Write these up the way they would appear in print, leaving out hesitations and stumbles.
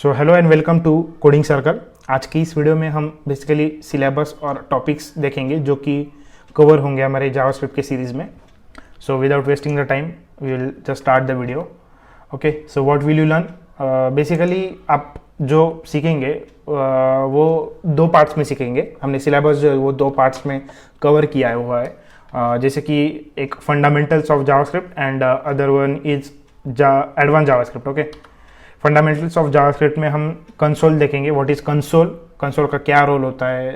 So hello and welcome to coding circle. आज की इस वीडियो में हम बेसिकली सिलेबस और टॉपिक्स देखेंगे जो कि कवर होंगे हमारे जावास्क्रिप्ट के सीरीज़ में। So without wasting the time we will just start the video. Okay, so what will you learn? Basically आप जो सीखेंगे वो दो पार्ट्स में सीखेंगे। हमने सिलेबस जो है वो दो पार्ट्स में कवर किया हुआ है, जैसे कि एक fundamentals of JavaScript and other one is advance JavaScript. Okay, fundamentals of JavaScript में हम कंसोल देखेंगे। व्हाट इज कंसोल, कंसोल का क्या रोल होता है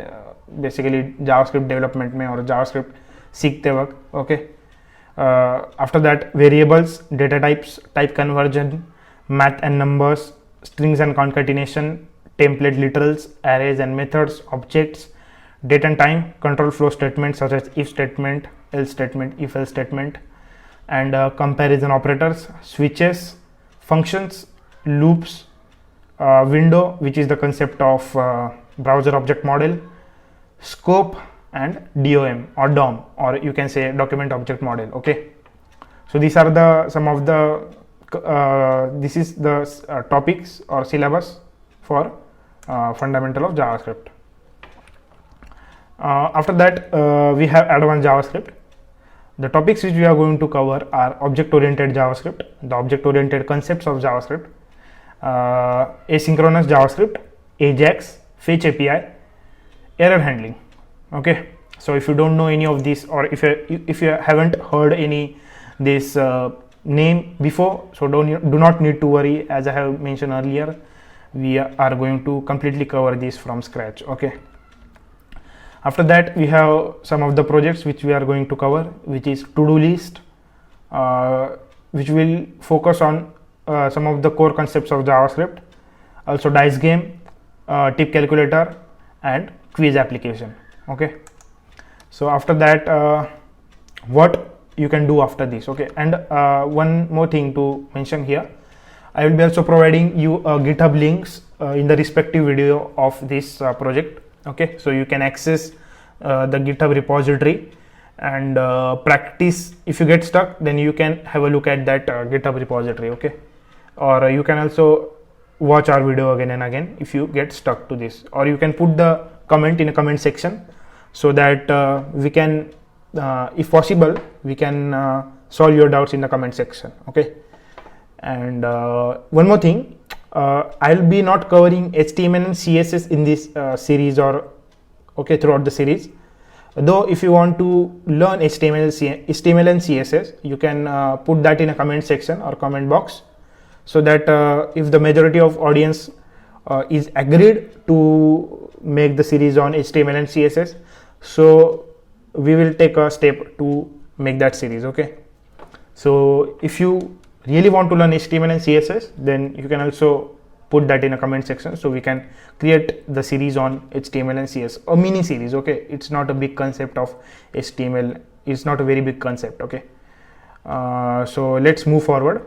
बेसिकली जावास्क्रिप्ट डेवलपमेंट में और जावास्क्रिप्ट सीखते वक्त। Okay, after that variables, data types, type conversion, math and numbers, strings and concatenation, template literals, arrays and methods, objects, date and time, control flow statements such as if statement, else statement, if else statement, and comparison operators, switches, functions, loops, window, which is the concept of browser object model, scope, and DOM or DOM, or you can say document object model. Okay, so these are the some of the this is the topics or syllabus for fundamental of JavaScript. After that we have advanced JavaScript. The topics which we are going to cover are object oriented JavaScript, the object oriented concepts of JavaScript, asynchronous JavaScript, Ajax, fetch API, error handling. Okay, so if you don't know any of these, or if you haven't heard any this name before, so do not need to worry. As I have mentioned earlier, we are going to completely cover this from scratch. Okay, after that we have some of the projects which we are going to cover, which is to-do list, which will focus on some of the core concepts of JavaScript, also dice game, tip calculator, and quiz application. Okay, so after that what you can do after this. Okay, and one more thing to mention here, I will be also providing you GitHub links in the respective video of this project. Okay, so you can access the GitHub repository and practice. If you get stuck, then you can have a look at that GitHub repository. Okay, or you can also watch our video again and again if you get stuck to this, or you can put the comment in a comment section so that we can if possible we can solve your doubts in the comment section. Okay, and one more thing, I'll be not covering HTML and CSS in this series, or okay, throughout the series. Though if you want to learn HTML and CSS, you can put that in a comment section or comment box, so that if the majority of audience is agreed to make the series on HTML and CSS, so we will take a step to make that series. Okay, so if you really want to learn HTML and CSS, then you can also put that in a comment section, so we can create the series on HTML and CSS, a mini series. Okay, it's not a big concept of HTML, it's not a very big concept. Okay, so let's move forward.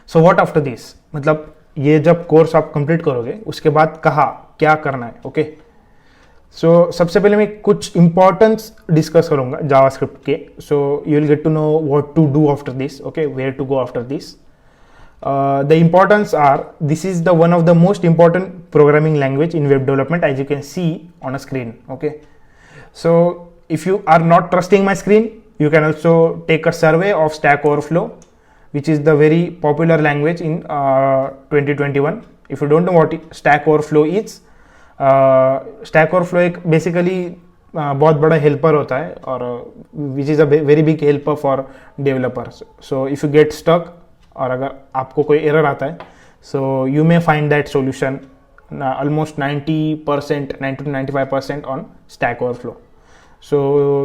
So what after this, मतलब ये जब course आप complete करोगे उसके बाद कहाँ क्या करना है? ओके, सो सबसे पहले मैं कुछ इंपॉर्टेंस डिस्कस करूंगा जावास्क्रिप्ट के. So you will get to know what to do after this. Okay, where to go after this. The importance are, this is the one of the most important programming language in web development, as you can see on a screen. Okay, so if you are not trusting my screen, you can also take a survey of Stack Overflow, which is the very popular language in 2021. If you don't know what Stack Overflow is, Stack Overflow एक basically बहुत बड़ा helper होता है, और which is a very big helper for developers. So if you get stuck, और अगर आपको कोई एरर आता है, so you may find that solution almost 90%, 90 to 95% on Stack Overflow. So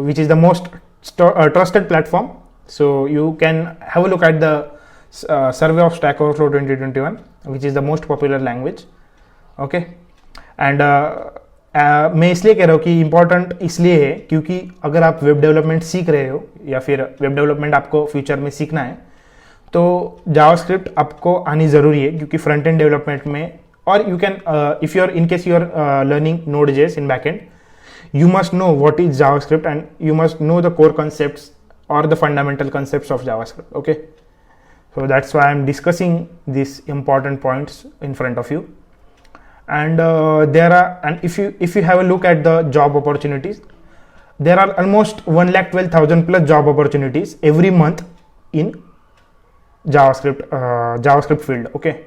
which is the most trusted platform. So you can have a look at the survey of Stack Overflow 2021, which is the most popular language. Okay, and मैं इसलिए कह रहा हूँ कि important इसलिए है क्योंकि अगर आप वेब डेवलपमेंट सीख रहे हो, या फिर वेब डेवलपमेंट आपको फ्यूचर में सीखना है, तो जावास्क्रिप्ट आपको आनी ज़रूरी है. क्योंकि फ्रंट एंड डेवलपमेंट में, और you can if you are in case you are learning Node.js in backend, you must know what is JavaScript and you must know the core concepts or the fundamental concepts of JavaScript. Okay, So that's why I'm discussing these important points in front of you. And if you have a look at the job opportunities, there are almost 1,12,000 plus job opportunities every month in JavaScript field. Okay,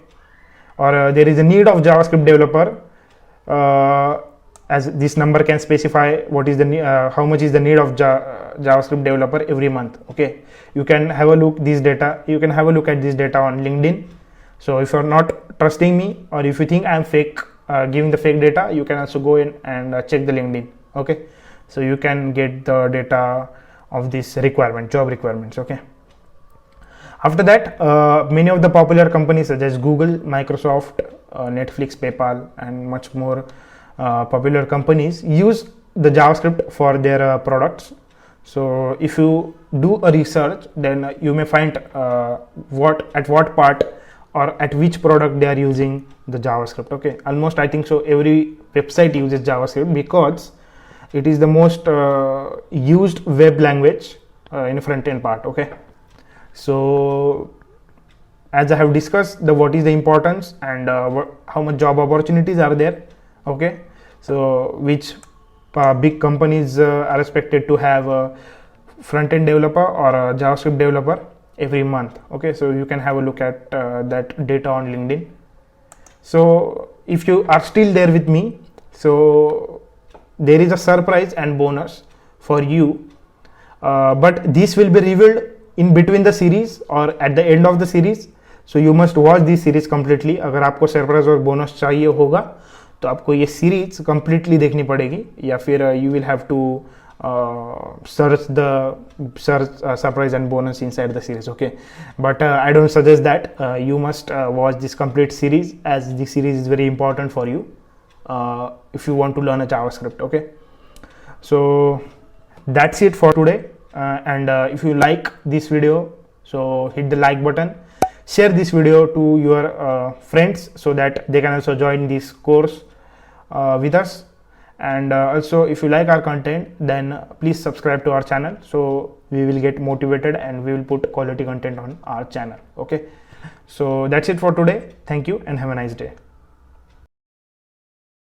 or there is a need of JavaScript developer, as this number can specify what is the how much is the need of JavaScript developer every month. Okay, you can have a look this data. You can have a look at this data on LinkedIn. So if you're not trusting me, or if you think I'm fake, giving the fake data, you can also go in and check the LinkedIn. Okay, so you can get the data of this job requirements. Okay, after that, many of the popular companies such as Google, Microsoft, Netflix, PayPal, and much more popular companies use the JavaScript for their products. So if you do a research, then you may find at what part or at which product they are using the JavaScript. Okay, almost I think so every website uses JavaScript because it is the most used web language in front end part. Okay, so as I have discussed what is the importance and how much job opportunities are there. Okay, so which big companies are expected to have a front end developer or a JavaScript developer every month. Okay, so you can have a look at that data on LinkedIn. So if you are still there with me, so there is a surprise and bonus for you, but this will be revealed in between the series or at the end of the series. So you must watch this series completely. अगर आपको surprise और bonus चाहिए होगा तो आपको ये series completely देखनी पड़ेगी, या फिर you will have to search surprise and bonus inside the series. Okay, but I don't suggest that. You must watch this complete series, as this series is very important for you if you want to learn a JavaScript. Okay, so that's it for today, and if you like this video, so hit the like button, share this video to your friends so that they can also join this course with us. And also, if you like our content, then please subscribe to our channel, so we will get motivated and we will put quality content on our channel. Okay, so that's it for today. Thank you and have a nice day.